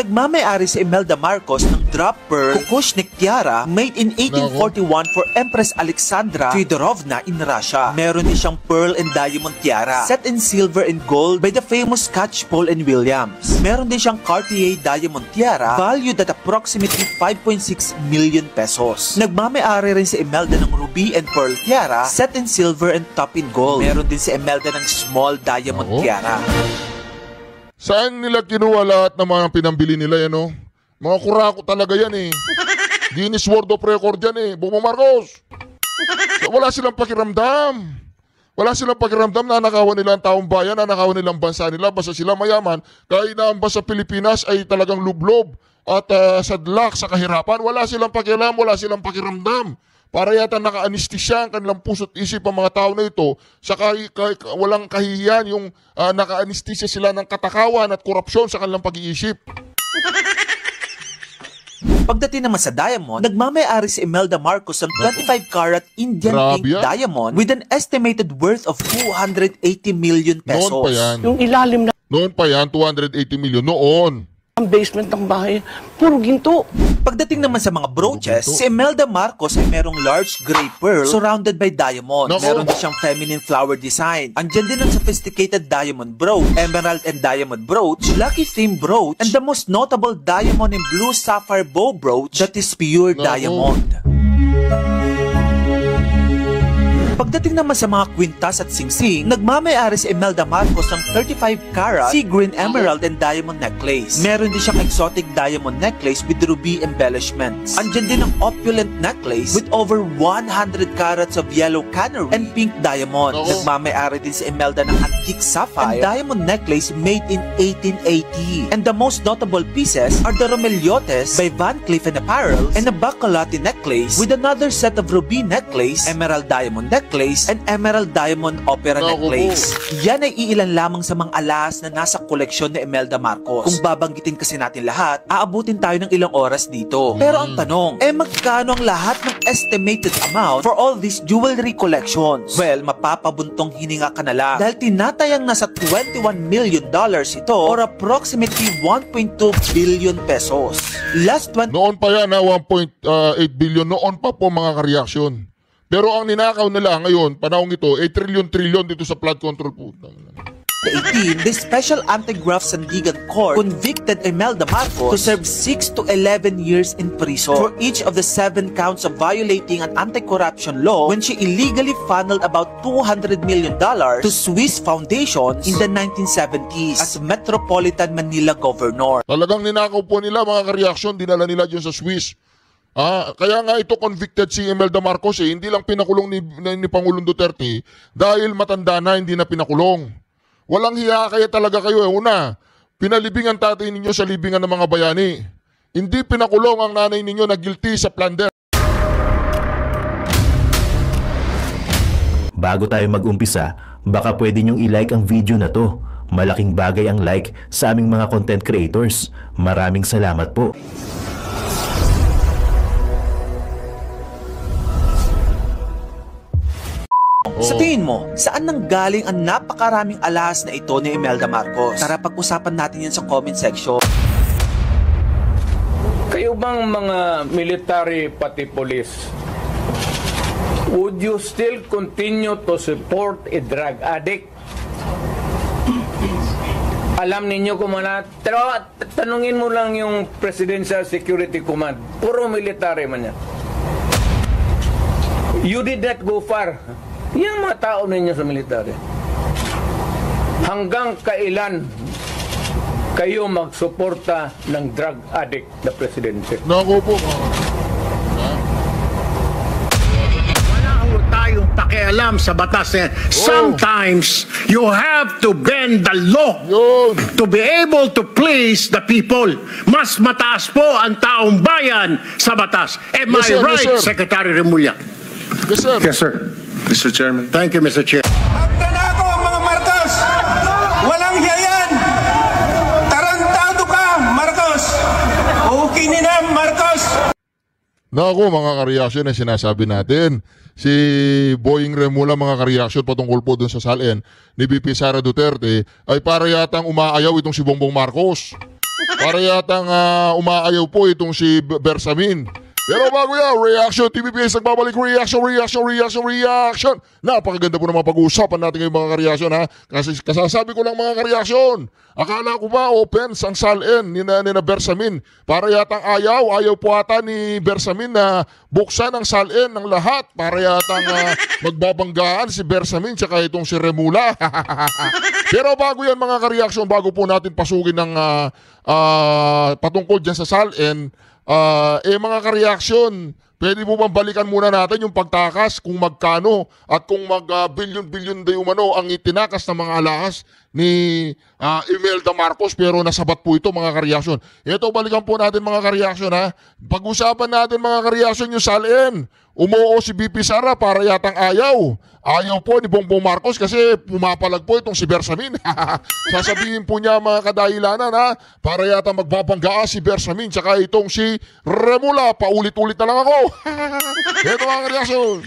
Nagmamay-ari si Imelda Marcos ng drop pearl Kukushnik tiara made in 1841 for Empress Alexandra Feodorovna in Russia. Meron din siyang pearl and diamond tiara set in silver and gold by the famous Catchpole and Williams. Meron din siyang Cartier diamond tiara valued at approximately 5.6 million pesos. Nagmamay-ari rin si Imelda ng ruby and pearl tiara set in silver and top in gold. Meron din si Imelda ng small diamond tiara. Saan nila kinuha lahat ng mga pinambili nila yan, no? Mga kurako talaga yan eh. Guinness World of Record yan eh. Bongbong Marcos. Wala silang pakiramdam. Wala silang pakiramdam na nanakawan nila ang taong bayan, nanakawan nilang bansa nila. Basta sila mayaman, kahit na ang bansa Pilipinas ay talagang lublob at sadlak sa kahirapan. Wala silang pakialam, wala silang pakiramdam. Para yata naka-anesthesia ang kanilang puso't isip ang mga tao na ito sa walang kahihiyan yung naka-anesthesia sila ng katakawan at korupsyon sa kanilang pag-iisip. Pagdating naman sa diamond, nagmamay-ari si Imelda Marcos ng 25-carat Indian pink diamond with an estimated worth of 280 million pesos. Noon pa yan. Yung ilalim na Noon pa yan, 280 million. Noon. ang basement ng bahay, puro ginto. Pagdating naman sa mga brooches, si Imelda Marcos ay merong large gray pearl surrounded by diamond. Meron din siyang feminine flower design. Andyan din ang sophisticated diamond brooch, emerald and diamond brooch, lucky theme brooch, and the most notable diamond and blue sapphire bow brooch that is pure diamond. Pagdating naman sa mga kwintas at singsing, nagmamay-ari si Imelda Marcos ng 35-carat sea green emerald and diamond necklace. Meron din siyang exotic diamond necklace with ruby embellishments. Andyan din ang opulent necklace with over 100 carats of yellow canary and pink diamond. Nagmamay-ari din si Imelda ng antique sapphire and diamond necklace made in 1880. And the most notable pieces are the Romeliotes by Van Cleef & Apparel and a Bacolati necklace with another set of ruby necklace, emerald diamond necklace, and emerald diamond opera necklace. Yan ay iilan lamang sa mga alahas na nasa koleksyon ni Imelda Marcos. Kung babanggitin kasi natin lahat, aabutin tayo ng ilang oras dito. Pero ang tanong, magkano ang lahat ng estimated amount for all these jewelry collections? Well, mapapabuntong hininga ka na lang dahil tinatayang nasa $21 million ito or approximately 1.2 billion pesos. Noon pa yan, 1.8 billion. Noon pa po mga ka-reaction. Pero ang ninakaw nila ngayon, panahong ito, 8 trillion dito sa flood control po. The Special Anti-Graft Sandigan Court convicted Imelda Marcos to serve 6 to 11 years in prison for each of the 7 counts of violating an anti-corruption law when she illegally funneled about $200 million to Swiss foundations in the 1970s as Metropolitan Manila Governor. Talagang ninakaw po nila mga ka-reaction, dinala nila dyan sa Swiss. Kaya nga ito convicted si Imelda Marcos hindi lang pinakulong ni Pangulong Duterte dahil matanda na, hindi na pinakulong. Walang hiya kaya talaga kayo. Una, pinalibing ang tatay ninyo sa libingan ng mga bayani. Hindi pinakulong ang nanay ninyo na guilty sa plunder. Bago tayo mag-umpisa, baka pwede nyong i-like ang video na to. Malaking bagay ang like sa aming mga content creators. Maraming salamat po. Sa tingin mo, saan nanggaling ang napakaraming alahas na ito ni Imelda Marcos? Tara, pag-usapan natin yan sa comment section. Kayo bang mga military pati police, would you still continue to support a drug addict? Alam ninyo kung mana, pero tanungin mo lang yung Presidential Security Command, puro military man yan. You did not go far. Yung mga tao ninyo sa military, hanggang kailan kayo magsuporta ng drug addict na presidente? Naku po. Wala ho tayong pakialam sa batas na yan. Sometimes you have to bend the law to be able to please the people. Mas mataas po ang taong bayan sa batas. Am I right, Secretary Remulla? Yes, sir. Yes, sir. Mr. Chairman. Thank you, Mr. Chair. Magtanako, mga Marcos! Walang hiyayan! Tarantado ka, Marcos! Okay na, Marcos! Naku, mga ka-reaction na sinasabi natin. Si Boying Remulla, mga ka-reaction, patungkol po dun sa salin ni VP Sara Duterte, ay para yatang umaayaw itong si Bongbong Marcos. Para yatang umaayaw po itong si Bersamin. Pero bago yan, Reaction TVPS nagbabalik. Reaction. Napakaganda po ng mga pag-uusapan natin ngayong mga kareaksyon, ha. Kasi kasasabi ko lang mga kareaksyon. Akala ko ba open ang salin ni na Bersamin? Para yatang ayaw po ata ni Bersamin na buksan ang salin ng lahat. Para yatang magbabanggaan si Bersamin tsaka itong si Remula. Pero bago yan mga kareaksyon, bago po natin pasukin ng patungkol dyan sa salin, mga kareaksyon, pwede mo bang balikan muna natin yung pagtakas kung magkano at kung bilyon-bilyon day umano ang itinakas ng mga alahas ni Imelda Marcos, pero nasabat po ito mga kareaksyon. Ito, balikan po natin mga kareaksyon, ha. Pag-usapan natin mga kareaksyon yung salin. Umuo si BP Sara para yatang ayaw po ni Bongbong Marcos kasi pumapalag po itong si Bersamin. Sasabihin po niya mga kadahilanan, ha, para yatang magbabangga si Bersamin tsaka itong si Remula. Paulit-ulit na lang ako. Ito mga kareaksyon.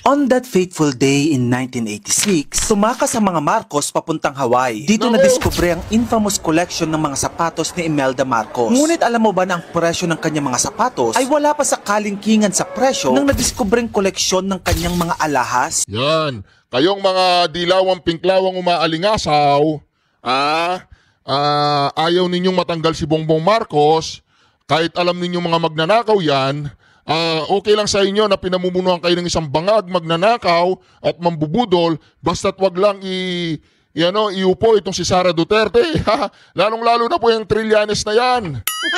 On that fateful day in 1986, tumakas ang mga Marcos papuntang Hawaii. Dito nadiskubre ang infamous collection ng mga sapatos ni Imelda Marcos. Ngunit alam mo ba na ang presyo ng kanyang mga sapatos ay wala pa sa kalingkingan sa presyo ng nadiskubreng koleksyon ng kanyang mga alahas? Yan. Kayong mga dilawang pinklawang umaalingasaw, ayaw ninyong matanggal si Bongbong Marcos, kahit alam ninyong mga magnanakaw yan, okay lang sa inyo na pinamumunuan kayo ng isang bangag, magnanakaw at mambubudol, basta't wag lang iupo itong si Sara Duterte. Lalong-lalo na po yung Trillanes na yan.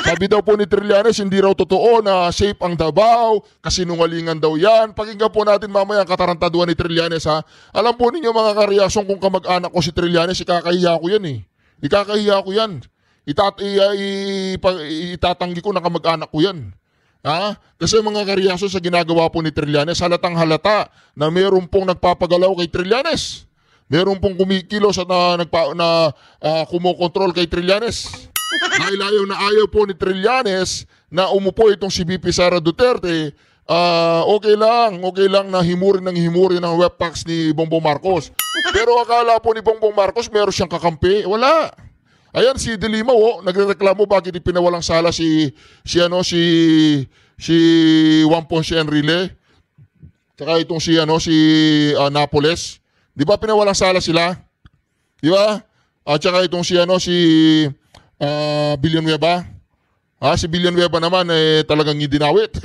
Sabi daw po ni Trillanes, hindi raw totoo na safe ang Davao, kasinungalingan daw yan. Pakinggan po natin mamaya ang katarantaduhan ni Trillanes, ha. Alam po ninyo mga kareaksyon, kung kamag-anak ko si Trillanes, ikakahiya ko yan, eh. Ikakahiya ko yan. Itatanggi ko na kamag-anak ko yan. Ha? Kasi mga kareaksyon sa ginagawa po ni Trillanes, halatang halata na meron pong nagpapagalaw kay Trillanes. Meron pong kumikilos at kumokontrol kay Trillanes. Dahil ayaw po ni Trillanes na umupo itong si BP Sara Duterte, okay lang na himurin ng webpacks ni Bongbong Marcos. Pero akala po ni Bongbong Marcos meron siyang kakampi. Wala. Ayan si De Lima, nagrereklamo bakit ipinawalang sala si Juan Ponce Enrile. Tsaka itong si Napoles. Di ba pinawalang sala sila? Di ba? At saka itong si Villanueva. Si Villanueva naman talagang idinawit.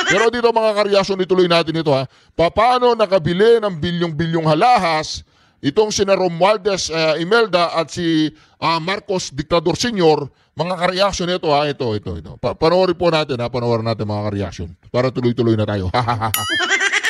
Pero dito mga kareaksyon, ituloy natin ito, ha. Paano nakabili ng bilyong-bilyong halahas itong sina Romualdez Imelda at si Marcos Dictador Senior? Mga kareaksyon ito, ha. Ito. Panoorin po natin, ha. Panoorin natin mga kareaksyon para tuloy-tuloy na tayo.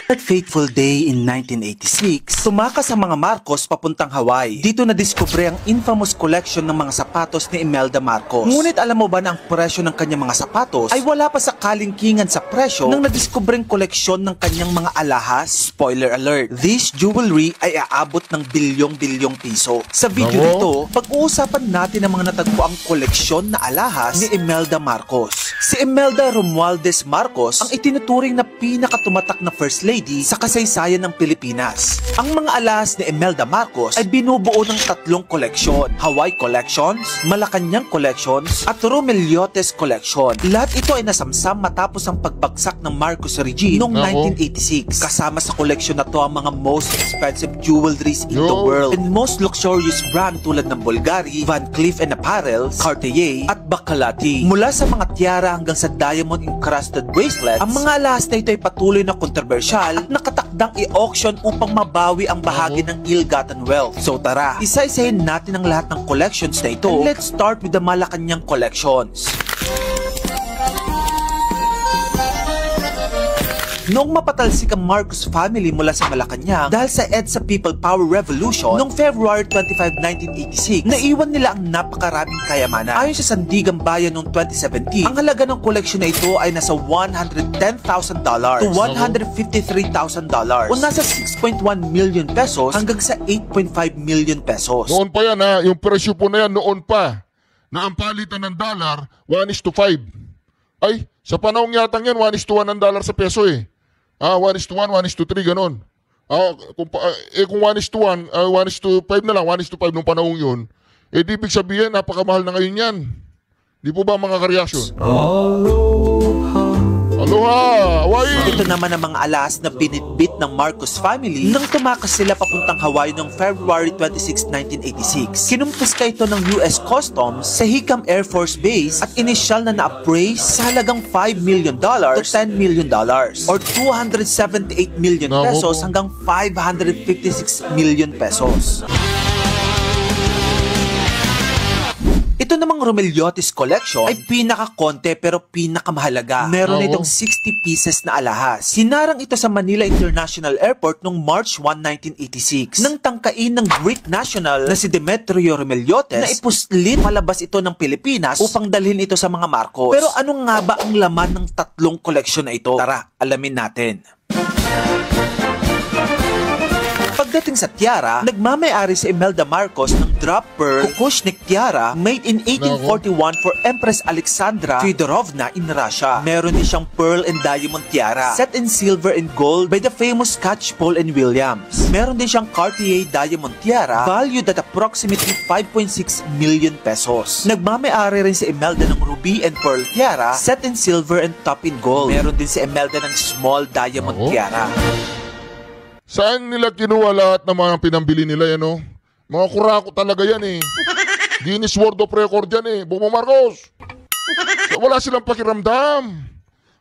That fateful day in 1986, tumakas ang mga Marcos papuntang Hawaii. Dito nadiskubre ang infamous collection ng mga sapatos ni Imelda Marcos. Ngunit alam mo ba na ang presyo ng kanyang mga sapatos ay wala pa sa kalingkingan sa presyo ng nadiskubreng koleksyon ng kanyang mga alahas? Spoiler alert, this jewelry ay aabot ng bilyong-bilyong piso. Sa video nito, pag-uusapan natin ang mga natagpuang koleksyon na alahas ni Imelda Marcos. Si Imelda Romualdez Marcos ang itinuturing na pinakatumatak na first lady sa kasaysayan ng Pilipinas. Ang mga alahas ni Imelda Marcos ay binubuo ng 3 koleksyon: Hawaii Collections, Malacanang Collections, at Romeliotes Collection. Lahat ito ay nasamsam matapos ang pagbagsak ng Marcos regime noong 1986. Kasama sa koleksyon na to ang mga most expensive jewelries in the world and most luxurious brand tulad ng Bulgari, Van Cleef & Apparel, Cartier, at Bacalati. Mula sa mga tiara hanggang sa diamond encrusted bracelets, ang mga alahas na ito ay patuloy na kontrobersyal at nakatakdang i-auction upang mabawi ang bahagi ng ill-gotten wealth. So tara, isa-isahin natin ang lahat ng collections na ito. And let's start with the Malacanang collections. Noong mapatalsik ang Marcos family mula sa Malacanang dahil sa EDSA People Power Revolution noong February 25, 1986, naiwan nila ang napakaraming kayamanan. Ayon sa Sandigan Bayan noong 2017, ang halaga ng koleksyon na ito ay nasa $110,000 to $153,000 o nasa 6.1 million pesos hanggang sa 8.5 million pesos. Noon pa yan, ha, yung presyo po na yan noon pa, na ang palitan ng dollar 1:5. Ay, sa panahon yatang yan 1:1 ang dollar sa peso, 1:1, 1:3, ganon. Kung 1:1, 1:5 na lang, 1:5 nung panahon yun, di ibig sabihin, napakamahal na ngayon yan. Di po ba mga kareaksyon? Aloha! Hawaii! Ito naman ang mga alas na binitbit ng Marcos family nang tumakas sila papuntang Hawaii noong February 26, 1986. Kinumpiska ito ng US Customs sa Hickam Air Force Base at inisyal na na-appraise sa halagang $5 million to $10 million or 278 million pesos hanggang 556 million pesos. Ito namang Romeliotes Collection ay pinaka-konte pero pinakamahalaga. Meron itong 60 pieces na alahas. Hinarang ito sa Manila International Airport noong March 1, 1986 nang tangkain ng Greek national na si Demetrio Romeliotes na ipuslit palabas ito ng Pilipinas upang dalhin ito sa mga Marcos. Pero ano nga ba ang laman ng tatlong koleksyon na ito? Tara, alamin natin. Pagdating sa tiara, nagmamay-ari si Imelda Marcos ng drop pearl Kukushnik tiara made in 1841 for Empress Alexandra Feodorovna in Russia. Meron din siyang pearl and diamond tiara set in silver and gold by the famous Catchpole and Williams. Meron din siyang Cartier diamond tiara valued at approximately 5.6 million pesos. Nagmamay-ari rin si Imelda ng ruby and pearl tiara set in silver and top in gold. Meron din si Imelda ng small diamond tiara. Saan nila kinuha lahat ng mga pinambili nila yan, oh? Mga kurako talaga yan, eh. Guinness World of Record yan, eh. Bongbong Marcos. Wala silang pakiramdam.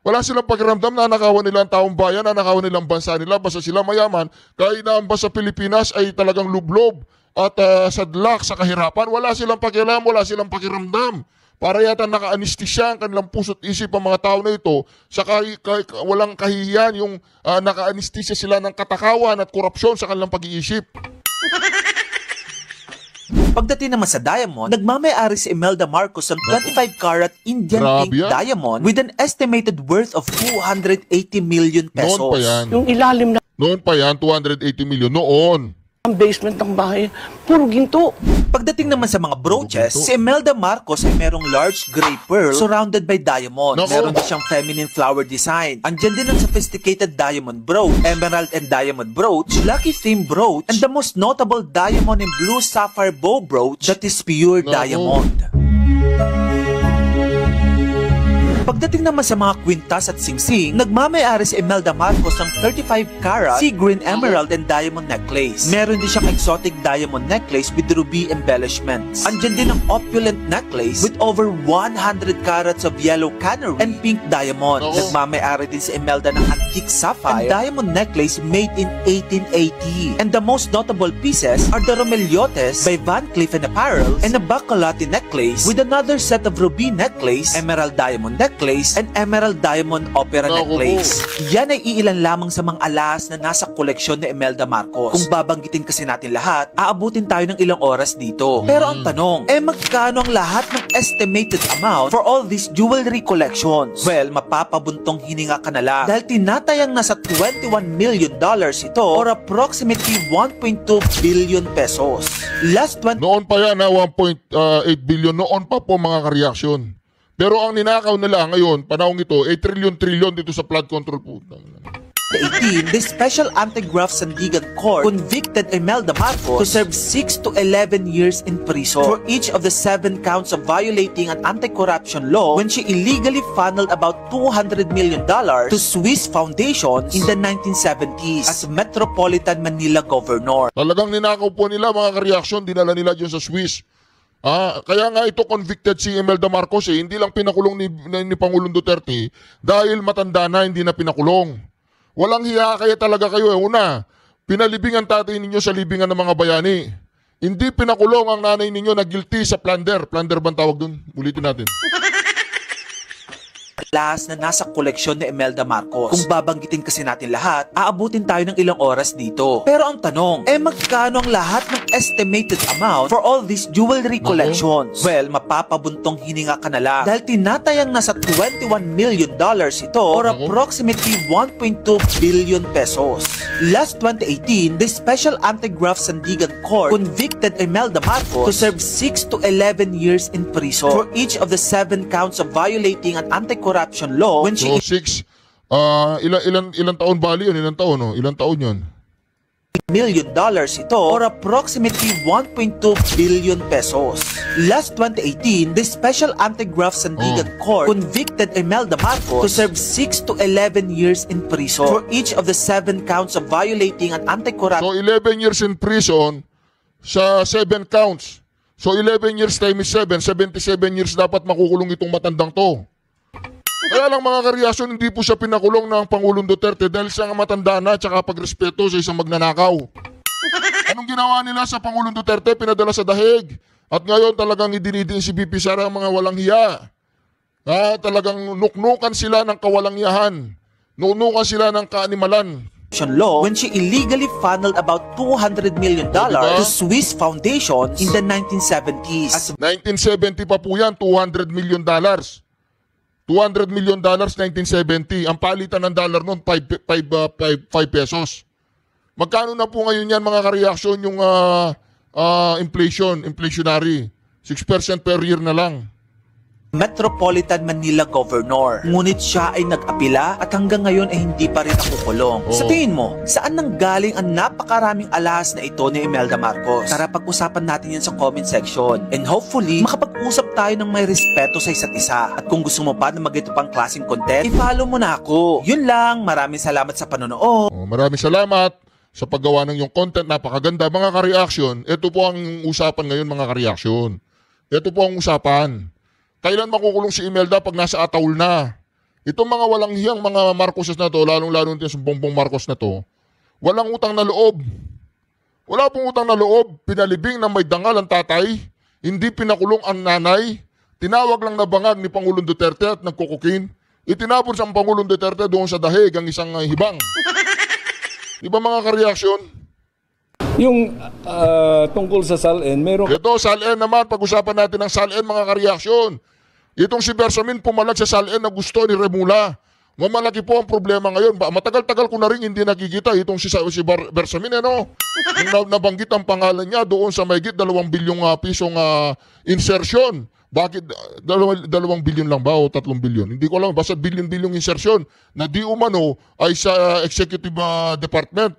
Wala silang pakiramdam na nanakawan nila ang taong bayan, nanakawan nila ang bansa nila, basta sila mayaman. Kahit na ang bansa Pilipinas ay talagang lublob at sadlak sa kahirapan. Wala silang pakialam, wala silang pakiramdam. Para yata naka-anesthesia ang kanilang puso't isip ang mga tao na ito sa walang kahihiyan yung naka-anesthesia sila ng katakawan at korupsyon sa kanilang pag-iisip. Pagdating naman sa diamond, nagmamay-ari si Imelda Marcos ng 25-carat Indian pink diamond with an estimated worth of 280 million pesos. Noon pa yan. Yung ilalim na Noon pa yan, 280 million. Noon. ang basement ng bahay, puro ginto. Pagdating naman sa mga brooches, si Imelda Marcos ay merong large gray pearl surrounded by diamond. Meron din siyang feminine flower design. Andyan din ang sophisticated diamond brooch, emerald and diamond brooch, lucky theme brooch, and the most notable diamond and blue sapphire bow brooch that is pure diamond. Pagdating naman sa mga kwintas at singsing, nagmamay-ari si Imelda Marcos ng 35-carat sea green emerald and diamond necklace. Meron din siyang exotic diamond necklace with ruby embellishments. Andyan din ang opulent necklace with over 100 carats of yellow canary and pink diamond. Nagmamay-ari din si Imelda ng antique sapphire and diamond necklace made in 1880. And the most notable pieces are the Romeliotes by Van Cleef & Apparel and a Bacolati necklace with another set of ruby necklace, emerald diamond necklace, and emerald diamond opera necklace. Yan ay iilan lamang sa mga alahas na nasa koleksyon ni Imelda Marcos. Kung babanggitin kasi natin lahat, aabutin tayo ng ilang oras dito. Pero ang tanong, magkano ang lahat ng estimated amount for all these jewelry collections? Well, mapapabuntong hininga ka na lang dahil tinatayang nasa $21 million ito or approximately 1.2 billion pesos. Noon pa yan, 1.8 billion. Noon pa po mga ka-reaction. Pero ang ninakaw nila ngayon, panahong ito, 8 trillion dito sa flood control po. 18, the Special Anti-Graft Sandigan Court convicted Imelda Marcos to serve 6 to 11 years in prison for each of the 7 counts of violating an anti-corruption law when she illegally funneled about $200 million to Swiss foundations in the 1970s as Metropolitan Manila Governor. Talagang ninakaw po nila mga ka-reaction, dinala nila dyan sa Swiss. Kaya nga ito convicted si Imelda Marcos hindi lang pinakulong ni Pangulong Duterte dahil matanda na, hindi na pinakulong. Walang hiya kaya talaga kayo. Una, pinalibingan tatay ninyo sa libingan ng mga bayani. Hindi pinakulong ang nanay ninyo na guilty sa plunder. Plunder bang tawag dun? Ulitin natin. Alahas na nasa koleksyon ni Imelda Marcos. Kung babanggitin kasi natin lahat, aabutin tayo ng ilang oras dito. Pero ang tanong, magkano ang lahat ng estimated amount for all these jewelry collections? Well, mapapabuntong hininga ka na lang dahil tinatayang nasa $21 million ito or approximately 1.2 billion pesos. Last 2018, the Special Anti-Graft Sandigan Court convicted Imelda Marcos to serve 6 to 11 years in prison for each of the 7 counts of violating an anti-corruption law when she... So, 6, ilang taon bali yun? Ilang taon yun? million ito or approximately 1.2 billion pesos. Last 2018, the Special Anti-Graft Sandigan Court convicted Imelda Marcos to serve 6 to 11 years in prison for each of the 7 counts of violating an anti-corruption. So 11 years in prison sa 7 counts. So 11 years times 7, 77 years dapat makukulong itong matandang to. Kaya lang mga kareaksyon, hindi po siya pinakulong ng Pangulong Duterte dahil siya nga matanda na tsaka pagrespeto sa isang magnanakaw. Anong ginawa nila sa Pangulong Duterte? Pinadala sa dahig. At ngayon talagang idinidiin si BP Sara ang mga walang hiya. Talagang nuknukan sila ng kawalang yahan. Nuknukan sila ng kaanimalan. Law when she illegally funneled about $200 million to Swiss foundations in the 1970s. 1970 pa po yan, $200 million. $200 million 1970. Ang palitan ng dollar noon, 5 pesos. Magkano na po ngayon yan mga kareaksyon yung inflationary? 6% per year na lang. Metropolitan Manila Governor. Ngunit siya ay nag-apila at hanggang ngayon ay hindi pa rin nakukulong. Sa tingin mo, saan nanggaling ang napakaraming alahas na ito ni Imelda Marcos? Tara pag-usapan natin yan sa comment section. And hopefully, makapag-usap tayo ng may respeto sa isa't isa. At kung gusto mo pa na mag-ito pang klaseng content, i-follow mo na ako. Yun lang, maraming salamat sa panonood. Maraming salamat sa paggawa ng yung content. Napakaganda mga kareaksyon. Ito po ang usapan ngayon mga kareaksyon. Ito po ang usapan. Kailan makukulong si Imelda pag nasa ataul na? Itong mga walang hiyang mga Marcoses na to, lalong-lalo nito yung Bongbong Marcos na to, walang utang na loob. Wala pong utang na loob. Pinalibing na may dangal ang tatay, hindi pinakulong ang nanay, tinawag lang na bangag ni Pangulong Duterte at nagkukukin. Itinapon sa Pangulong Duterte doon sa dahig ang isang hibang. Di ba mga kareaksyon? Yung tungkol sa SALN, meron... Ito, SALN naman, pag-usapan natin ng SALN mga kareaksyon. Itong si Bersamin pumalag sa SALN na gusto ni Remula. Mamalaki po ang problema ngayon. Matagal-tagal ko na rin hindi nakikita itong si Bersamin, Nung nabanggit ang pangalan niya doon sa mahigit 2 bilyong pisong insertion. Bakit 2 bilyon lang ba o 3 bilyon? Hindi ko alam, basta bilyon-bilyong insertion na di umano ay sa Executive Department,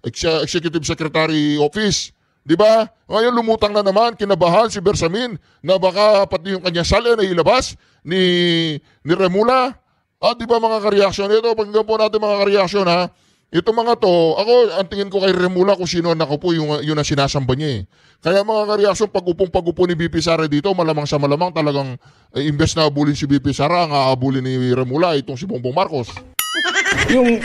Executive Secretary Office. Di ba? Ngayon lumutang na naman, kinabahan si Bersamin na baka pati yung kanya SALN ay ilabas ni Remula. Di ba mga kareaksyon? Ito, pakinggan po natin mga kareaksyon ha. Ito mga to, ako ang tingin ko kay Remula kung sino ang nakupo, yun ang sinasamba niya . Kaya mga kareaksyon, pag-upong-pag-upo ni BP Sara dito, malamang sa malamang talagang imbes na abulin si BP Sara, ang aabulin ni Remula, itong si Bongbong Marcos. Yung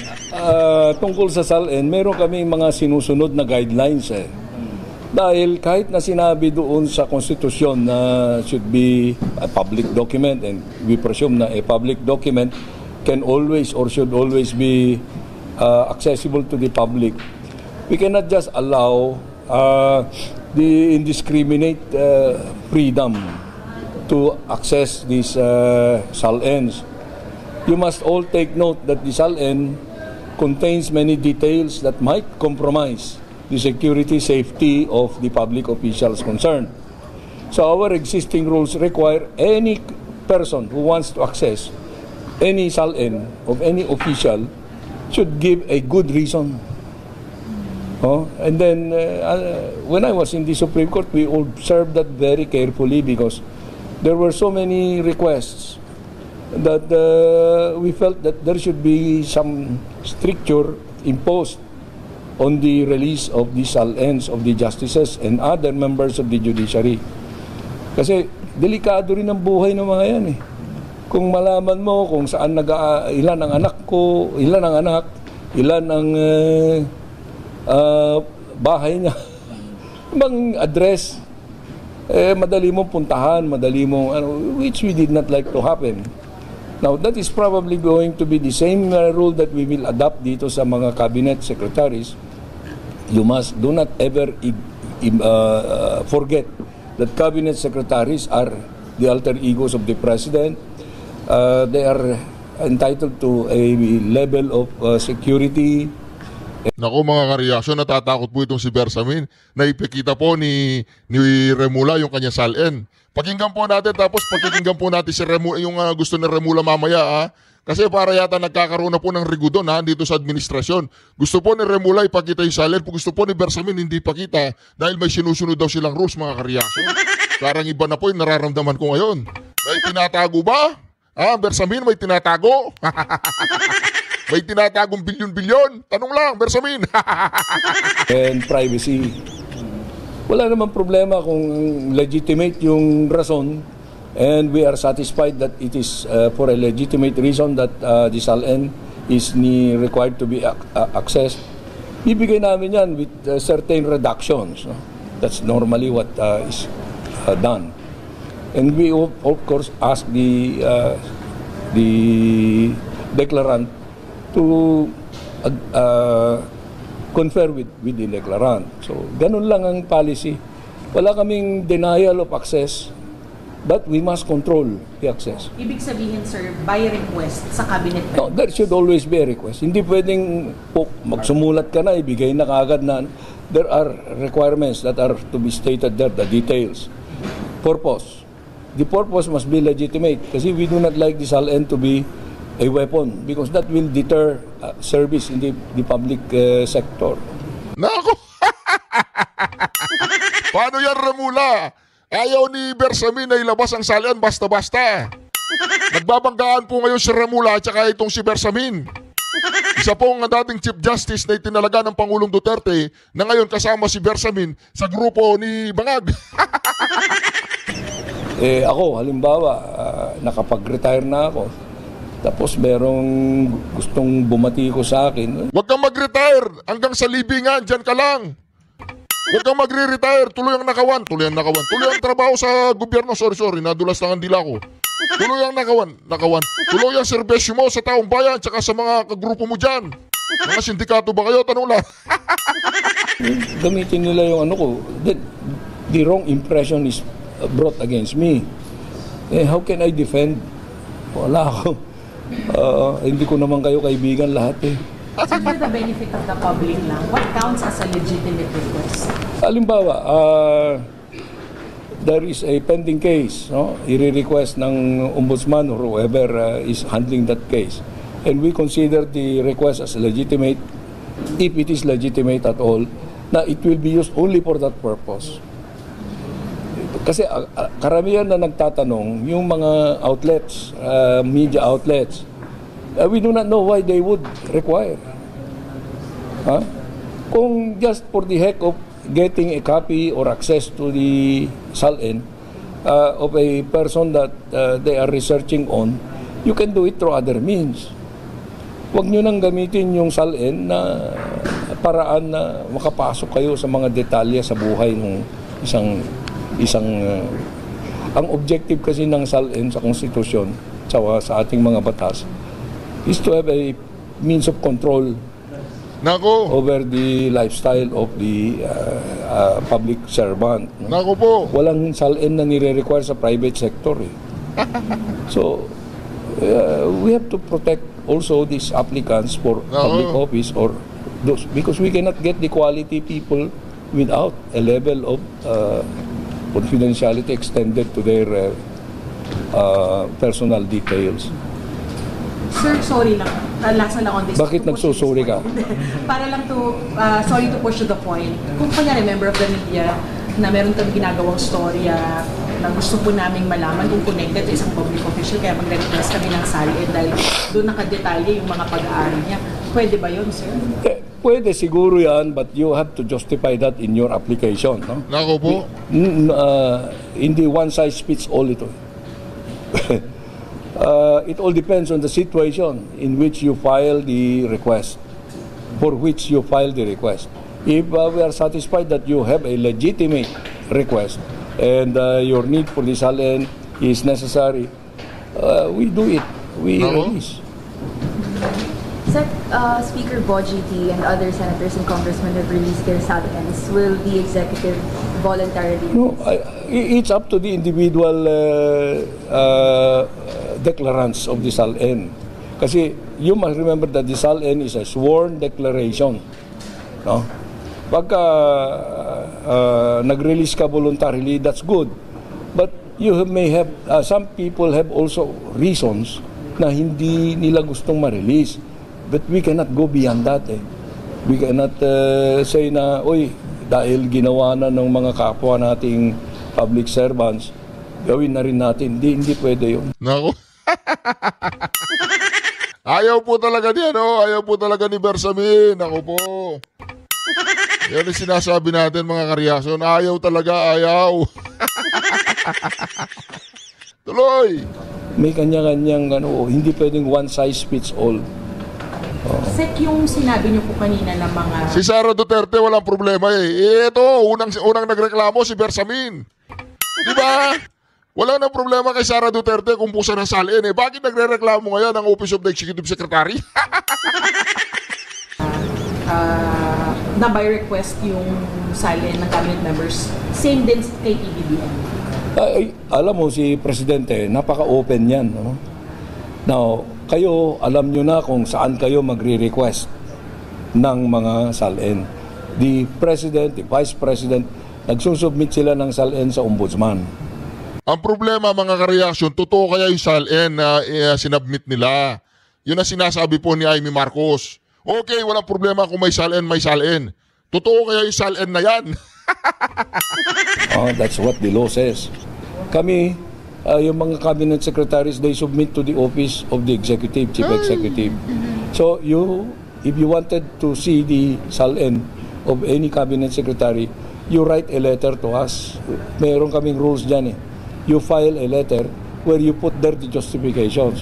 tungkol sa SALN, meron kami mga sinusunod na guidelines . Dahil kahit na sinabi doon sa konstitusyon na should be a public document, and we presume na a public document can always or should always be accessible to the public, we cannot just allow the indiscriminate freedom to access these SALNs. You must all take note that the SALN contains many details that might compromise the security safety of the public officials concerned. So our existing rules require any person who wants to access any SALN of any official should give a good reason. And then when I was in the Supreme Court, we observed that very carefully because there were so many requests that we felt that there should be some stricture imposed on the release of the SALNs of the justices and other members of the judiciary. Kasi delikado rin ang buhay ng mga yan . Kung malaman mo kung saan ilan ang anak ko, ilan ang anak, ilan ang bahay niya, bang address, madali mong puntahan, madali mong which we did not like to happen. Now, that is probably going to be the same rule that we will adopt dito sa mga cabinet secretaries. You do not ever forget that cabinet secretaries are the alter egos of the president. They are entitled to a level of security Naku mga kareaksyon, natatakot po itong si Bersamin. Naipikita po ni Remula yung kanya salin. Pakinggan po natin, tapos pakinggan po natin si Remula, yung gusto ni Remula mamaya ha. Kasi para yata nagkakaroon na po ng rigudon ha, dito sa administrasyon. Gusto po ni Remula ipakita yung salin, gusto po ni Bersamin hindi pakita dahil may sinusunod daw silang rules mga kareaksyon. Parang iba na po yung nararamdaman ko ngayon. May tinatago ba? Bersamin, may tinatago? May tinatagong bilyon-bilyon? Tanong lang, Bersamin. And privacy. Wala namang problema kung legitimate yung rason, and we are satisfied that it is for a legitimate reason that the SALN is required to be accessed. Bibigay namin yan with certain reductions. No? That's normally what is done. And we of course ask the declarant to confer with the declarant. So, ganun lang ang policy. Wala kaming denial of access, but we must control the access. Ibig sabihin, sir, by request sa cabinet members? No, there should always be a request. Hindi pwedeng magsumulat ka na, ibigay na kaagad na. There are requirements that are to be stated there, the details. Purpose. The purpose must be legitimate kasi we do not like the SALN to be a weapon because that will deter service in the public sector. Nako! Paano yan, Remula? Ayaw ni Bersamin na ilabas ang SALN basta-basta. Nagbabanggaan po ngayon si Remula at saka itong si Bersamin. Isa pong dating Chief Justice na itinalaga ng Pangulong Duterte na ngayon kasama si Bersamin sa grupo ni Bangag. Ako, halimbawa, nakapag-retire na ako. Tapos merong gustong bumati ko sa akin. Huwag kang mag-retire. Hanggang sa libingan, dyan ka lang. Huwag kang magre-retire. Tuloy ang nakawan. Tuloy ang trabaho sa gobyerno. Sorry. Nadulas lang ang dila ko. Tuloy ang nakawan. Tuloy ang serbesyo mo sa taong bayan tsaka sa mga kagrupo mo dyan. Mga sindikato ba kayo? Tanong lang. Gamitin nila yung ano ko. The wrong impression is brought against me. How can I defend? Wala ako. Hindi ko naman kayo kaibigan lahat eh. So for the benefit of the public lang, what counts as a legitimate request? Halimbawa, there is a pending case, no? I-request ng ombudsman or whoever is handling that case. And we consider the request as legitimate, if it is legitimate at all, na it will be used only for that purpose. Kasi karamihan na nagtatanong, yung mga outlets, media outlets, we do not know why they would require. Kung just for the heck of getting a copy or access to the SALN of a person that they are researching on, you can do it through other means. Huwag nyo nang gamitin yung SALN na paraan na makapasok kayo sa mga detalye sa buhay ng ang objective kasi ng SALN sa konstitusyon sa ating mga batas is to have a means of control over the lifestyle of the public servant. Nako po. Walang SALN na nire-require sa private sector eh. So we have to protect also these applicants for public office or those, because we cannot get the quality people without a level of confidentiality extended to their personal details. Sir, sorry lang. Lasa lang on this. Bakit nagsusuri ka? Para lang to, sorry to push to the point. Kung kunyari, member of the media, na meron kang ginagawang storya na gusto po naming malaman kung connected to isang public official, kaya magre-request kami ng SALN dahil doon nakadetalye yung mga pag-aari niya. Pwede ba yun, sir? Pwede siguro yan, but you have to justify that in your application. No? Nako po. Hindi one size fits all ito. It all depends on the situation in which you file the request, for which you file the request. If we are satisfied that you have a legitimate request and your need for the SALN is necessary, we do it. We release. Speaker Boji T and other senators and congressmen have released their SALNs. Will the executive voluntarily release? No, it's up to the individual declarants of the SALN. Kasi you must remember that the SALN is a sworn declaration. No? Pagka nag-release ka voluntarily, that's good. But you may have, some people have also reasons na hindi nila gustong ma-release. But we cannot go beyond that. We cannot say na, oy, dahil ginawa na ng mga kapwa nating public servants, gawin na rin natin. Hindi pwede yun. Naku. Ayaw po talaga niya, no? Ayaw po talaga ni Bersamin. Naku po. Yan ang sinasabi natin, mga kareaksyon. Ayaw talaga, ayaw. Tuloy. May kanya-kanyang, hindi pwedeng one size fits all. Sek, yung sinabi niyo po kanina ng mga... Si Sara Duterte walang problema eh. Ito, unang nagreklamo si Bersamin. Di ba? Wala nang problema kay Sara Duterte kung pusa ng SALN eh. Bakit nagre-reklamo ngayon ang Office of the Executive Secretary? Na by request yung SALN ng cabinet members, same din kay PBBM. Ay, alam mo si Presidente, napaka-open yan. No? Now, kayo, alam nyo na kung saan kayo magre-request ng mga SALN. The President, the Vice President, nagsusubmit sila ng SALN sa Ombudsman. Ang problema, mga kareaksyon, totoo kaya yung SALN na sinubmit nila. Yun ang sinasabi po ni Amy Marcos. Okay, walang problema kung may SALN, may SALN. Totoo kaya yung SALN na yan? That's what the law says. Kami, yung mga cabinet secretaries, they submit to the office of the executive, chief executive. So if you wanted to see the SALN of any cabinet secretary, you write a letter to us. Meron kaming rules dyan eh. You file a letter where you put there the justifications.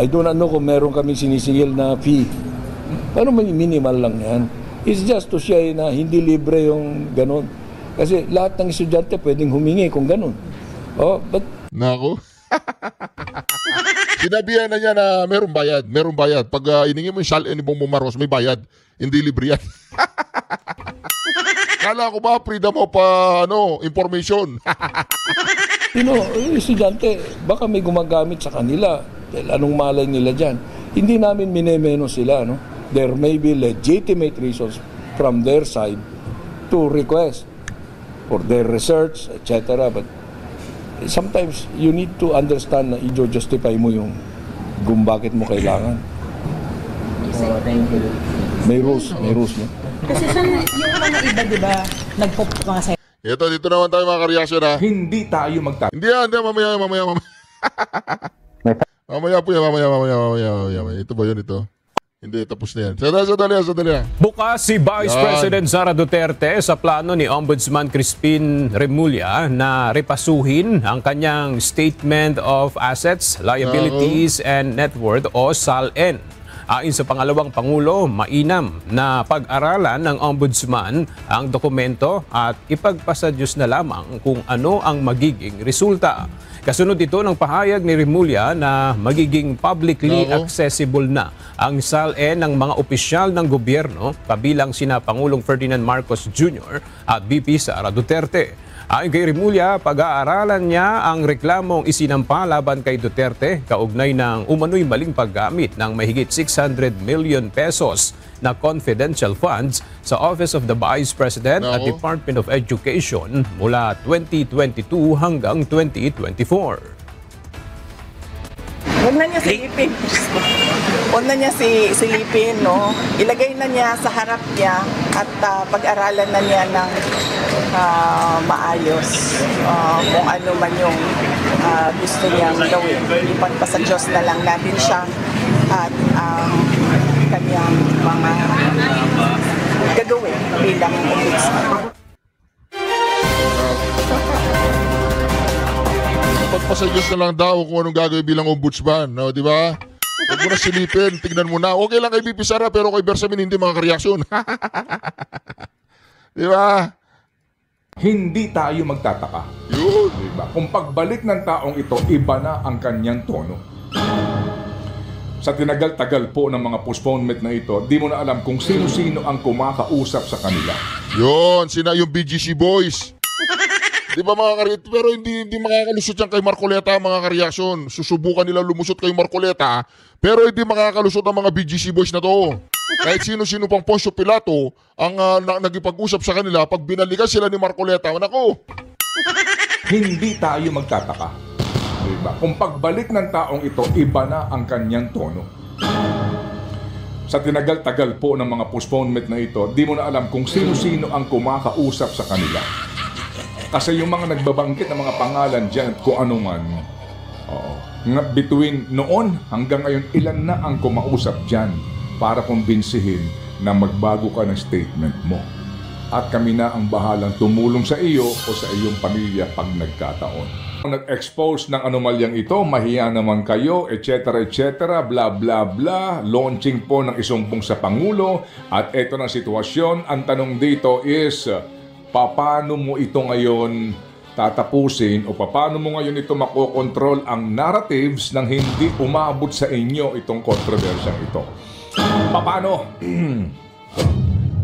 I do not know kung meron kaming sinisingil na fee. Pero may minimal lang yan. It's just to say na hindi libre yung ganun. Kasi lahat ng estudyante pwedeng humingi kung ganun. But... Naku. Sinabihan na niya na merong bayad. Merong bayad. Pag iningi mo yung SALN ni Bongbong Marcos, may bayad. Hindi libre yan. Kala ko ba freedom of information? Estudyante, baka may gumagamit sa kanila. Anong malay nila dyan? Hindi namin minemeno sila. No? There may be legitimate reasons from their side to request for their research, etc. But sometimes you need to understand na i-justify mo yung kung bakit mo kailangan. May rules no? Kasi yung mga iba, di ba, mga Ito, dito naman tayo mga kareaksyon ha. Hindi tayo Hindi yan, mamaya. Mamaya po yan, mamaya. Ito ba yun ito? Hindi, tapos na yan. Sadali. Bukas si Vice President Sara Duterte sa plano ni Ombudsman Crispin Remulla na repasuhin ang kanyang Statement of Assets, Liabilities, and Net Worth o SALN. Ayon sa pangalawang Pangulo, mainam na pag-aralan ng Ombudsman ang dokumento at ipagpasadyos na lamang kung ano ang magiging resulta. Kasunod ito ng pahayag ni Remulla na magiging publicly accessible na ang SALN ng mga opisyal ng gobyerno kabilang sina Pangulong Ferdinand Marcos Jr. at VP Sara Duterte. Ayon kay Remulla, pag-aaralan niya ang reklamong isinampa laban kay Duterte kaugnay ng umano'y maling paggamit ng mahigit 600 million pesos na confidential funds sa Office of the Vice President at Department of Education mula 2022 hanggang 2024. Huwag na niya silipin. Huwag na niya silipin, no? Ilagay na niya sa harap niya at pag-aralan na niya ng maayos kung ano man yung gusto niyang gawin. Ipagpasa Diyos na lang natin siya at kanyang mga gagawin bilang ombudsman. Pagpasadyos na lang daw kung anong gagawin bilang ombudsman, no, di ba? Huwag mo na silipin, tignan mo na. Okay lang kay VP Sara, pero kay Bersamin hindi mga kareaksyon. Di ba? Hindi tayo magtataka. Yun. Diba? Kung pagbalik ng taong ito, iba na ang kanyang tono. Sa tinagal-tagal po ng mga postponement na ito, di mo na alam kung sino-sino ang kumakausap sa kanila. Yun, sina yung BGC boys. Di ba mga kareaksyon? Pero hindi makakalusot yan kay Marcoleta mga kareaksyon. Susubukan nila lumusot kay Marcoleta, pero hindi makakalusot ang mga BGC boys na to. Kahit sino-sino pang Poncio Pilato ang nagipag-usap sa kanila, pag binalikan sila ni Marcoleta, nako. Hindi tayo magtataka. Diba? Kung pagbalik ng taong ito, iba na ang kanyang tono. Sa tinagal-tagal po ng mga postponement na ito, di mo na alam kung sino-sino ang kumakausap sa kanila. Kasi yung mga nagbabangkit ng mga pangalan dyan at kung ano man, between noon hanggang ngayon, ilan na ang kumausap dyan para kumbinsihin na magbago ka ng statement mo. At kami na ang bahalang tumulong sa iyo o sa iyong pamilya pag nagkataon. Nag-expose ng anomalyang ito, mahiya naman kayo, etc. bla bla bla, launching po ng isumbong sa Pangulo, at eto na sitwasyon. Ang tanong dito is, paano mo ito ngayon tatapusin o paano mo ngayon ito makokontrol ang narratives nang hindi umabot sa inyo itong kontrobersyang ito? Paano?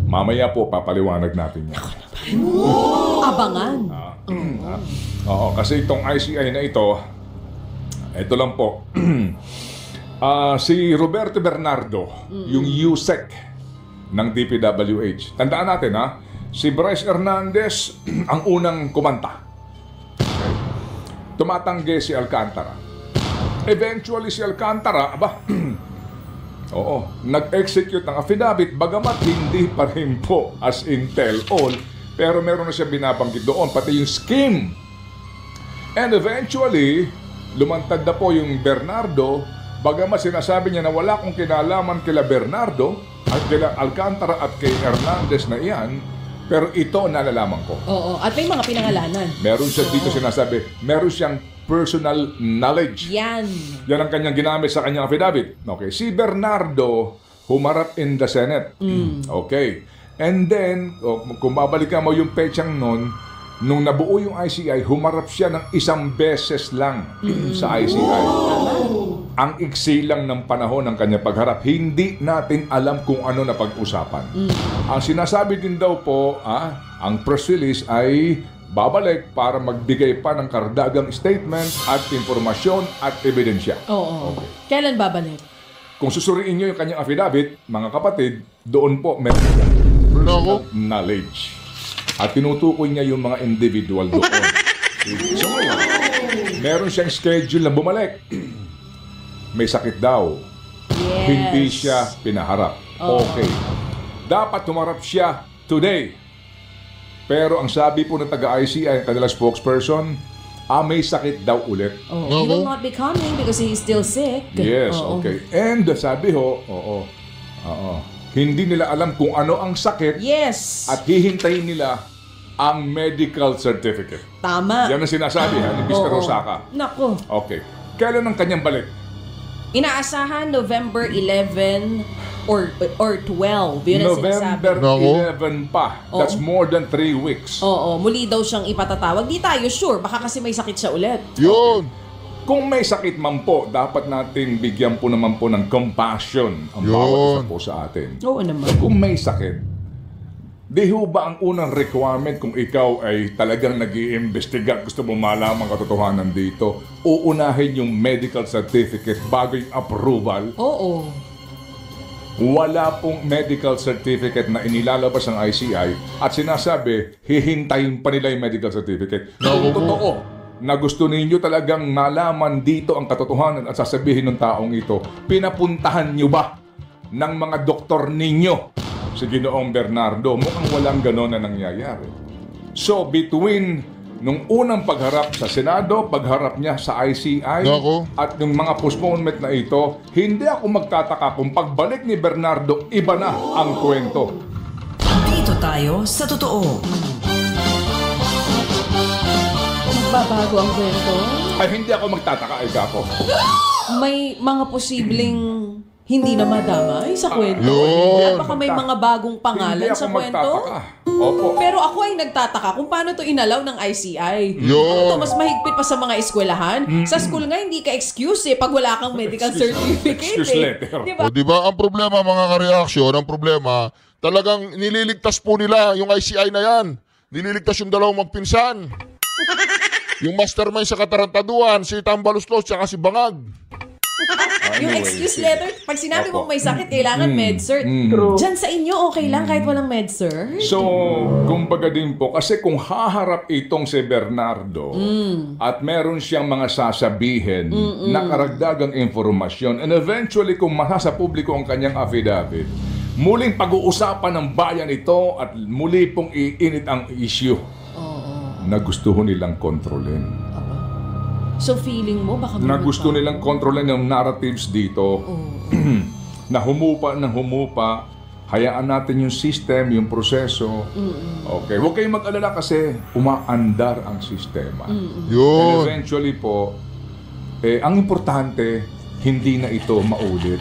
Mamaya po papaliwanag natin yan. Abangan. Oo, kasi itong ICI na ito lang po. Si Roberto Bernardo, yung USEC ng DPWH. Tandaan natin si Bryce Hernandez ang unang kumanta. Okay. Tumatanggi si Alcantara. Eventually si Alcantara, nag-execute ng affidavit, bagamat hindi pa rin po as in tell all, pero meron na siya binabanggit doon, pati yung scheme. And eventually, lumantad na po yung Bernardo, bagamat sinasabi niya na wala akong kinalaman kila Bernardo, at kila Alcantara at kay Hernandez na iyan, pero ito nalalaman ko. Oo, at may mga pinangalanan. Meron siya dito sinasabi, meron siyang personal knowledge. Yan ang kanyang ginamit sa kanyang affidavit. Okay, si Bernardo humarap in the Senate. Okay. And then, kung babalikan mo yung petsang nun, nung nabuo yung ICI, humarap siya ng isang beses lang sa ICI. Ang iksi lang ng panahon ng kanyang pagharap. Hindi natin alam kung ano na pag-usapan. Ang sinasabi din daw po, ang press release ay babalik para magbigay pa ng kardagang statement at informasyon at ebidensya. Oo. Okay. Kailan babalik? Kung susuriin nyo yung kanyang affidavit, mga kapatid, doon po meron knowledge. At tinutukoy niya yung mga individual doon. So ngayon, meron siyang schedule na bumalik. May sakit daw. Yes. Hindi siya pinaharap. Okay. Dapat humarap siya today. Pero ang sabi po ng taga-ICI, ang kanilang spokesperson, may sakit daw ulit. He will not be coming because he is still sick. Yes, okay. And sabi hindi nila alam kung ano ang sakit. Yes. At hihintayin nila ang medical certificate. Tama. Yan ang sinasabi ni Mr. Rosaka. Nako. Okay. Kailan ang kanyang balik? Inaasahan November 11 or 12. Yun ang sinasabi. November 11 pa. That's more than 3 weeks. Oo, muli daw siyang ipatatawag. Di tayo sure. Baka kasi may sakit siya ulit. Yun! Kung may sakit man po, dapat natin bigyan po naman po ng compassion ang bawat isa po sa atin. Oo naman. Kung may sakit, di ho ba ang unang requirement kung ikaw ay talagang nag-iimbestiga, gusto mo malaman katotohanan dito, uunahin yung medical certificate bago yung approval? Oo. Wala pong medical certificate na inilalabas ng ICI at sinasabi, hihintayin pa nila yung medical certificate. Kung totoo na gusto ninyo talagang malaman dito ang katotohanan at sasabihin ng taong ito, pinapuntahan nyo ba ng mga doktor ninyo si Ginoong Bernardo? Mukhang walang gano'n na nangyayari. So, between nung unang pagharap sa Senado, pagharap niya sa ICI, at yung mga postponement na ito, hindi ako magtataka kung pagbalik ni Bernardo, iba na ang kwento. Dito tayo sa totoo. Magbabago ang kwento? Ay, hindi ako magtataka, ako. May mga posibleng hindi na madamay sa kwento. At baka may mga bagong pangalan sa kwento. Opo. Pero ako ay nagtataka kung paano to inalaw ng ICI. Ito, mas mahigpit pa sa mga eskwelahan. Sa school nga, hindi ka excuse pag wala kang medical certificate. Excuse letter. Diba? Diba, ang problema mga ka-reaksyon, ang problema, talagang nililigtas po nila yung ICI na yan. Nililigtas yung dalawang magpinsan. Yung mastermind sa katarantaduan, si Tambaluslos, tsaka si Bangag. Yung excuse letter, pag sinabi mong may sakit, kailangan med-cert. Diyan sa inyo, okay lang kahit walang med-cert? So, kumbaga din po, kasi kung haharap itong si Bernardo at meron siyang mga sasabihin na karagdagang informasyon, and eventually kung masa sa publiko ang kanyang affidavit, muling pag-uusapan ng bayan ito at muli pong iinit ang issue na gusto nilang kontrolin. So feeling mo baka Na gusto nilang kontrolin yung narratives dito na humupa ng humupa, hayaan natin yung system, yung proseso. Okay, huwag kayong mag-alala kasi umaandar ang sistema. And eventually po, ang importante, hindi na ito maulit.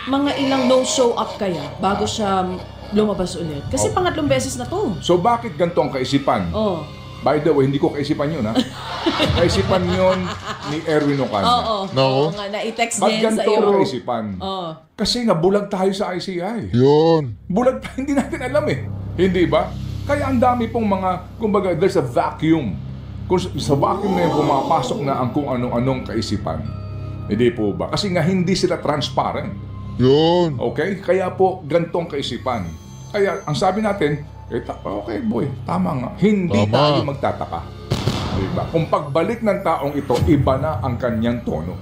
mga ilang no show up kaya bago siya lumabas ulit? Kasi pangatlong beses na to. So bakit ganito ang kaisipan? By the way, hindi ko kaisipan yun, ha? Kaisipan yun ni Erwin Ocana. Oo nga, na-i-text Ba't din sa ganito iyo. ang kaisipan? Kasi nga, bulag tayo sa ICI. Bulag tayo, hindi natin alam eh. Hindi ba? Kaya ang dami pong mga, kumbaga, there's a vacuum. Kung sa vacuum na yun, pumapasok na ang kung anong kaisipan. Hindi po ba? Kasi nga, hindi sila transparent. Okay? Kaya po, ganitong kaisipan. Kaya, ang sabi natin, okay boy, tama nga. Hindi tayo magtataka. Diba? Kung pagbalik ng taong ito, iba na ang kanyang tono.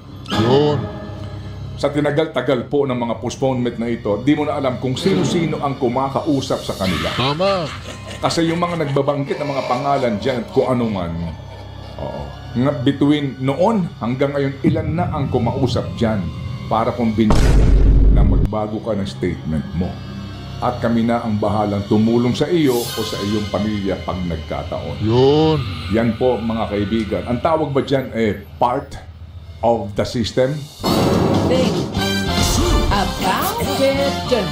Sa tinagal-tagal po ng mga postponement na ito, di mo na alam kung sino-sino ang kumakausap sa kanila. Kasi yung mga nagbabangkit ng mga pangalan dyan, kung ano man, between noon hanggang ngayon, ilan na ang kumausap dyan para kumbinsin na magbago ka ng statement mo. At kami na ang bahalang tumulong sa iyo o sa iyong pamilya pag nagkataon. Yan po mga kaibigan. Ang tawag ba dyan part of the system? Think about it.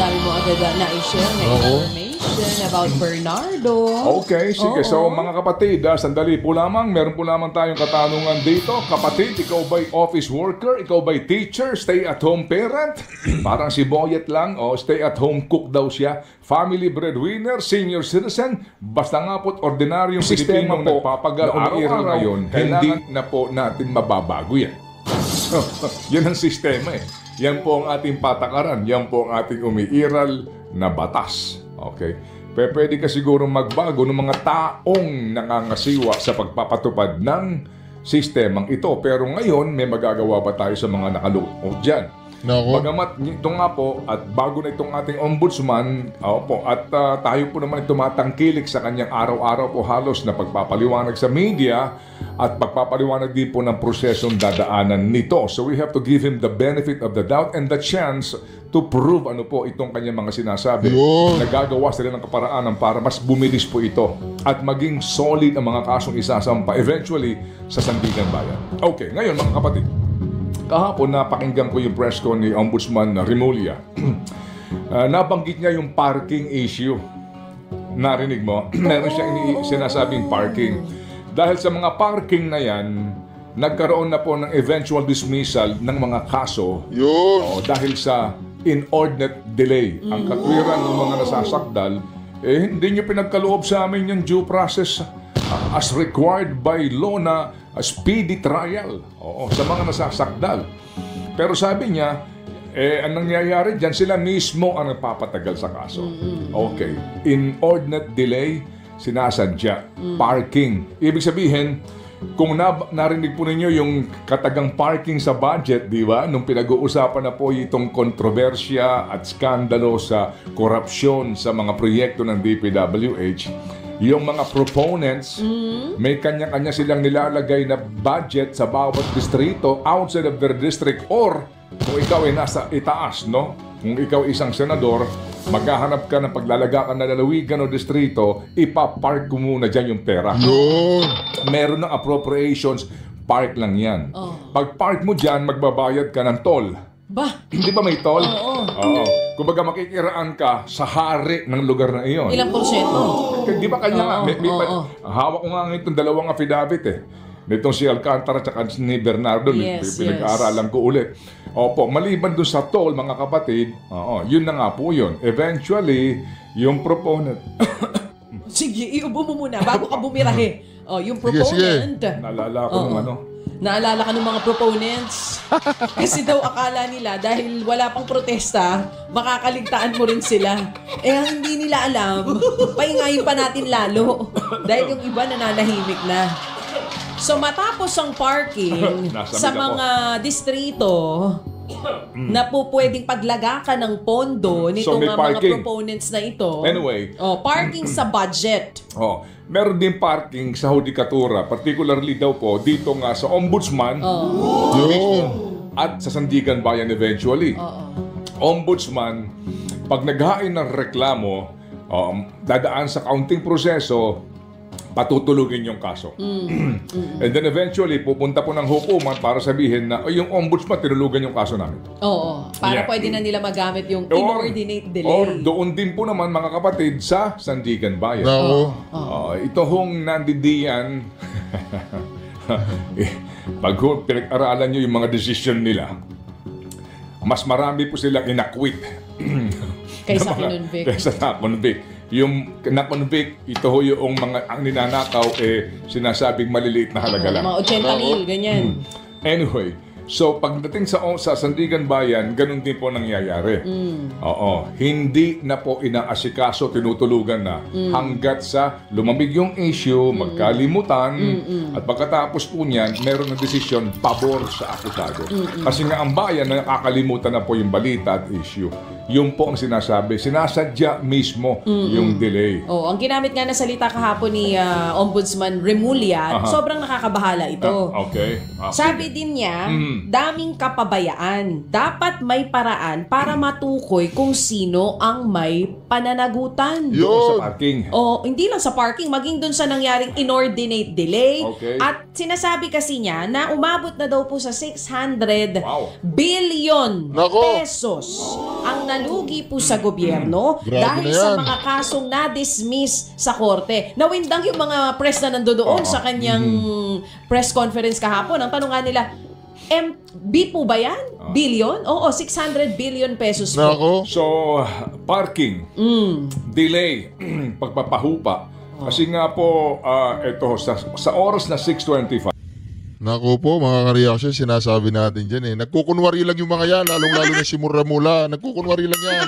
Dami mo agad na-i-share na information about Bernardo. Okay, sige. So mga kapatid, sandali po lamang. Meron po lamang tayong katanungan dito. Kapatid, ikaw ba'y office worker? Ikaw ba'y teacher? Stay-at-home parent? Parang si Boyet lang. Stay-at-home cook daw siya. Family breadwinner? Senior citizen? Basta nga po't ordinaryong Pilipinong nagpapagal umiiral ngayon, hindi na po natin mababago yan. Yan ang sistema eh. Yan po ang ating patakaran. Yan po ang ating umiiral na batas. Okay? Pwede ka siguro magbago ng mga taong nangangasiwa sa pagpapatupad ng sistemang ito. Pero ngayon, may magagawa ba tayo sa mga nakalukod dyan? Bagamat ito nga po, at bago na itong ating ombudsman, at tayo po naman tumatangkilik sa kanyang araw-araw po halos na pagpapaliwanag sa media at pagpapaliwanag din po ng prosesong dadaanan nito. So we have to give him the benefit of the doubt and the chance to prove ano po itong kanyang mga sinasabi. Nagagawa sila ng kaparaanan para mas bumilis po ito at maging solid ang mga kasong isasampa eventually sa Sandigan Bayan. Okay, ngayon mga kapatid, kahapon napakinggan ko yung press con ni Ombudsman Remulla. Nabanggit niya yung parking issue. Narinig mo? Meron siyang sinasabing parking. Dahil sa mga parking na yan, nagkaroon na po ng eventual dismissal ng mga kaso dahil sa inordinate delay. Ang katwiran ng mga nasasakdal, hindi nyo pinagkaloob sa amin yung due process as required by law na speedy trial sa mga nasasakdal. Pero sabi niya, ang nangyayari dyan, sila mismo ang nagpapatagal sa kaso. Okay. Inordinate delay, sinasadya. Parking. Ibig sabihin, kung narinig po ninyo yung katagang parking sa budget, di ba? Nung pinag-uusapan na po itong kontrobersya at skandalo sa korupsyon sa mga proyekto ng DPWH, yung mga proponents, may kanya-kanya silang nilalagay na budget sa bawat distrito outside of their district, or kung ikaw ay nasa itaas, no? Kung ikaw isang senador, maghahanap ka ng paglalaga ka na lalawigan o distrito, ipapark ko muna dyan yung pera. Meron ng appropriations, park lang yan. Pag park mo dyan, magbabayad ka ng toll. Hindi ba may toll? Oo. Kumbaga makikiraan ka sa hari ng lugar na iyon. Ilang porsyento? Di ba kanya nga? Hawak ko nga itong dalawang affidavit eh. nitong si Alcantara at ni Bernardo, pinag-aaralan ko ulit. Opo, maliban dun sa toll, mga kapatid, yun na nga po yun. Eventually, yung proponent... Sige, iubo mo muna bago ka bumirahe. Yung proponent. Naalala ko ng ano. Naalala ka ng mga proponents. Kasi daw akala nila dahil wala pang protesta, makakaligtaan mo rin sila. Ang hindi nila alam, paingayin pa natin lalo. Dahil yung iba nananahimik na. So matapos ang parking sa mga distrito na po pwedeng paglagakan ng pondo nitong mga proponents na ito. Anyway. Parking sa budget. Meron din parking sa Judikatura, particularly daw po dito nga sa Ombudsman at sa Sandigan Bayan eventually. Ombudsman, pag naghain ng reklamo, dadaan sa counting proseso, patutulugin yung kaso. And then eventually, pupunta po ng hukuman para sabihin na yung ombudsman, tinulugan yung kaso namin. Para pwede na nila magamit yung inordinate delay. Or doon din po naman, mga kapatid, sa Sandigan Bayan. Ito hong nandidiyan, pag pinag-aralan nyo yung mga decision nila, mas marami po silang inakwit. Kaysa kinonvict. Kaysa na-convict. Yung na-convict, ito yung mga ang ninanakaw, sinasabing maliliit na halaga lang. Mga 80,000, ganyan. Anyway, so pagdating sa Sandigan Bayan, ganun din po nangyayari. Hindi na po inaasikaso, tinutulugan na hanggat sa lumamig yung issue, magkalimutan, at pagkatapos po niyan, meron na desisyon pabor sa akusado. Kasi nga ang bayan, nakakalimutan na po yung balita at issue. Yun po ang sinasabi. Sinasadya mismo yung delay. Ang ginamit nga na salita kahapon ni Ombudsman Remulla, sobrang nakakabahala ito. Sabi din niya, daming kapabayaan. Dapat may paraan para matukoy kung sino ang may pananagutan. Sa parking. Hindi lang sa parking, maging dun sa nangyaring inordinate delay. At sinasabi kasi niya na umabot na daw po sa 600 billion pesos ang nalugi po sa gobyerno dahil sa mga kasong na-dismiss sa korte. Nawindang yung mga press na nandoon sa kanyang press conference kahapon. Ang tanong nga nila, MB po ba yan? Billion? 600 billion pesos po. So, parking, delay, pagpapahupa. Kasi nga po, ito, sa oras na 6:25, Naku po, mga ka-reaction, sinasabi natin dyan Nagkukunwari lang yung mga yan, lalong-lalo na si Remula. Nagkukunwari lang yan.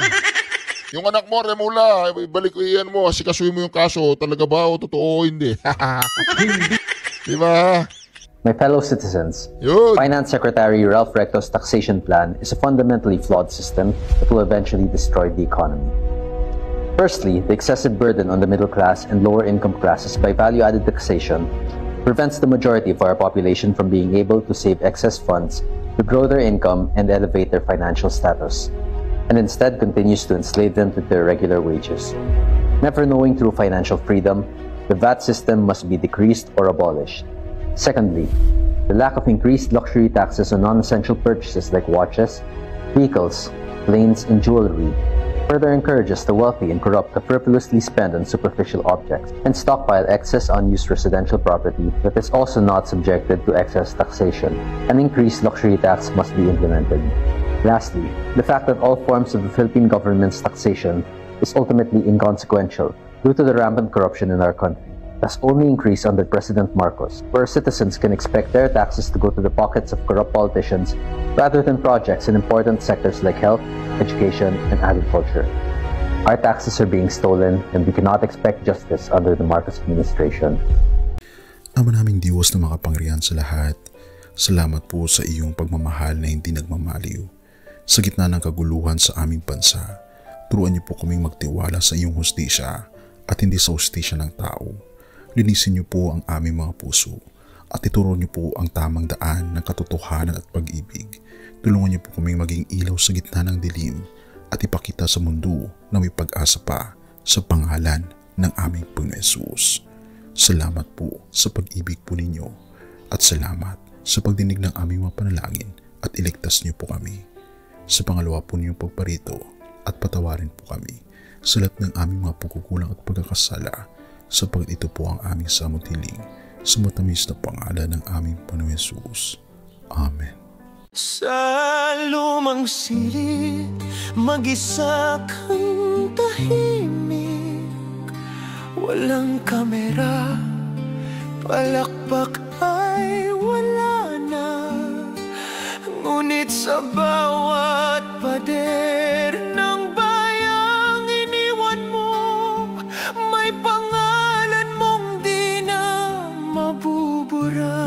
Yung anak mo, Remula, balik iyan mo, asikasuhin mo yung kaso. Talaga ba o totoo o hindi? Diba? My fellow citizens, Finance Secretary Ralph Recto's taxation plan is a fundamentally flawed system that will eventually destroy the economy. Firstly, the excessive burden on the middle class and lower income classes by value-added taxation prevents the majority of our population from being able to save excess funds to grow their income and elevate their financial status, and instead continues to enslave them with their regular wages. Never knowing true financial freedom, the VAT system must be decreased or abolished. Secondly, the lack of increased luxury taxes on non-essential purchases like watches, vehicles, planes, and jewelry further encourages the wealthy and corrupt to frivolously spend on superficial objects and stockpile excess unused residential property that is also not subjected to excess taxation. An increased luxury tax must be implemented. Lastly, the fact that all forms of the Philippine government's taxation is ultimately inconsequential due to the rampant corruption in our country has only increased under President Marcos, where citizens can expect their taxes to go to the pockets of corrupt politicians rather than projects in important sectors like health, education, and agriculture. Our taxes are being stolen, and we cannot expect justice under the Marcos administration. Ama naming Diyos na makapangyarihan sa lahat, salamat po sa iyong pagmamahal na hindi nagmamaliw. Sa gitna ng kaguluhan sa aming bansa, turuan niyo po kaming magtiwala sa iyong hustisya at hindi sa hustisya ng tao. Linisin niyo po ang aming mga puso at ituro niyo po ang tamang daan ng katotohanan at pag-ibig. Tulungan niyo po kaming maging ilaw sa gitna ng dilim at ipakita sa mundo na may pag-asa pa sa pangalan ng aming Panginoon Hesus. Salamat po sa pag-ibig po ninyo at salamat sa pagdinig ng aming mga panalangin at iligtas niyo po kami. Sa pangalawa po niyong pagparito at patawarin po kami sa lahat ng aming mga pagkukulang at pagkakasala sapagkat ito po ang aming samot hiling sa matamis na pangalan ng aming Panginoong Hesus. Amen. Sa lumang silid, mag-isa kang tahimik. Walang kamera, palakpak ay wala na. Ngunit sa bawat pader ng bayang iniwan mo, may pangalan mong di na mabubura.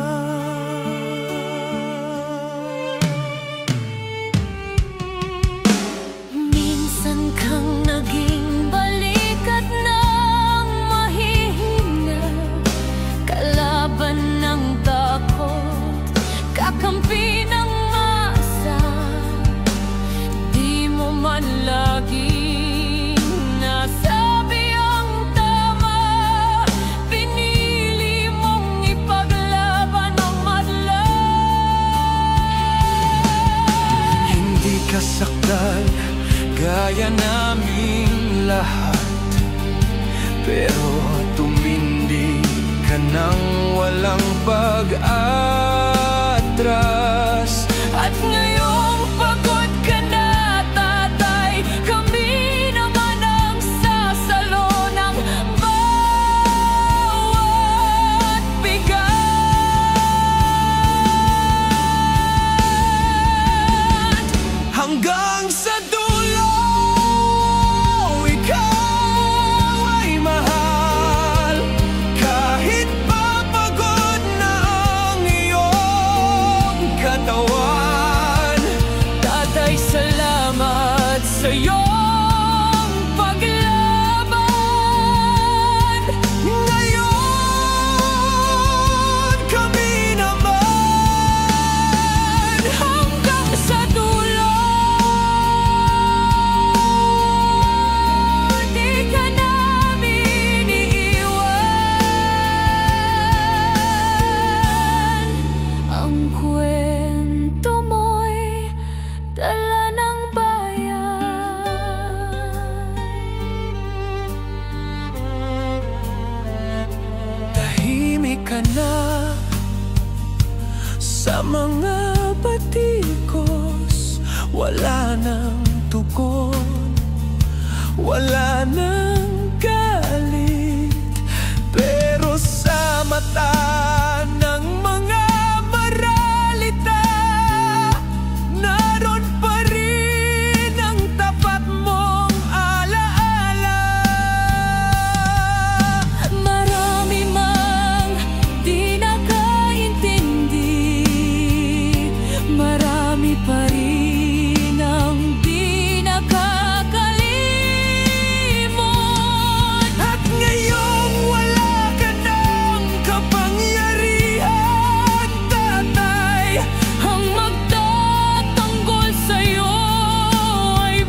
Kakampi ng masa, di mo man laging nasabi ang tama. Pinili mong ipaglaban ang madla. Hindi ka sakdal gaya naming lahat, pero tumindi ka nang walang pag-atras. At ngayong pagod ka na, tatay, kami naman ang sasalo ng bawat bigat. Hanggang sa dulo, ikaw ay mahal. Kahit papagod na ang iyong katawan, tatay, salamat sa iyong paglaban. Ngayon kami naman hanggang sa dulo. Di ka namin iiwan. Ang kwento mo'y dala ng bayan. Tahimik ka na sa mga batikos. Wala nang tugon, wala nang galit, pero sa mata ng mga maralita, naroon pa rin ang tapat mong alaala. Marami mang di nakaintindi, marami pa rin ang di nakakalimot. At ngayong wala ka ng kapangyarihan, tatay, ang magtatanggol sa'yo ay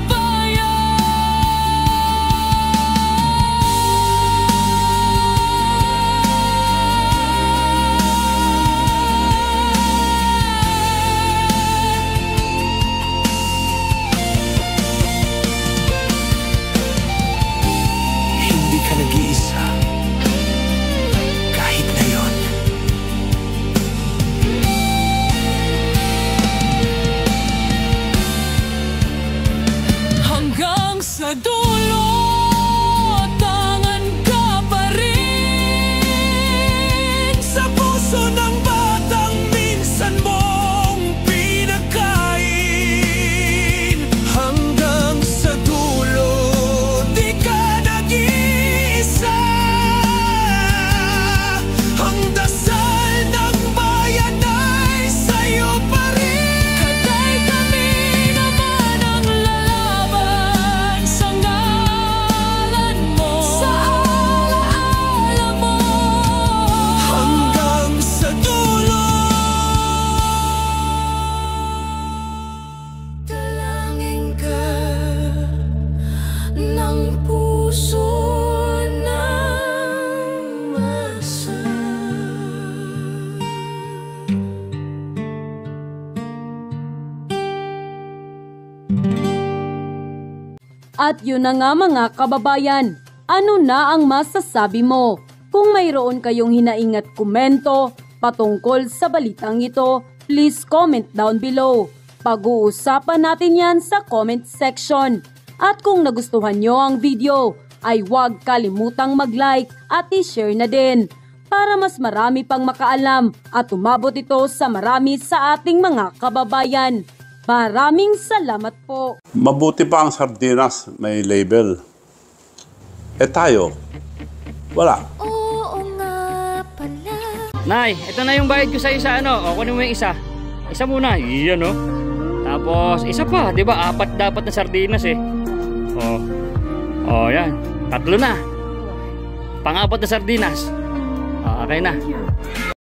hindi ka nag-iisa kahit ngayon. Hanggang sa dulo, tangan ka pa rin sa puso ng batang minsan mong pinakain. Hanggang sa dulo, di ka nag-iisa. Ang dasal ng bayan ay sa'yo pa rin. Katay, kami naman ang lalaban sa ngalan mo, sa alaala mo. Hanggang sa dulo, dalangin ka ng puso ng masa. At yun na nga mga kababayan, ano na ang masasabi mo? Kung mayroon kayong hinaing at komento patungkol sa balitang ito, please comment down below. Pag-uusapan natin yan sa comment section. At kung nagustuhan nyo ang video, ay huwag kalimutang mag-like at i-share na din para mas marami pang makaalam at umabot ito sa marami sa ating mga kababayan. Maraming salamat po. Mabuti pa ang sardinas may label. Tayo, wala. Nay, ito na yung bayad ko sa isa, ano? O, kunin mo yung isa. Isa muna, iyan, no? Tapos, isa pa, di ba? 4 dapat na sardinas, eh. Yan. 3 na. Pang-4 na sardinas. Okay na.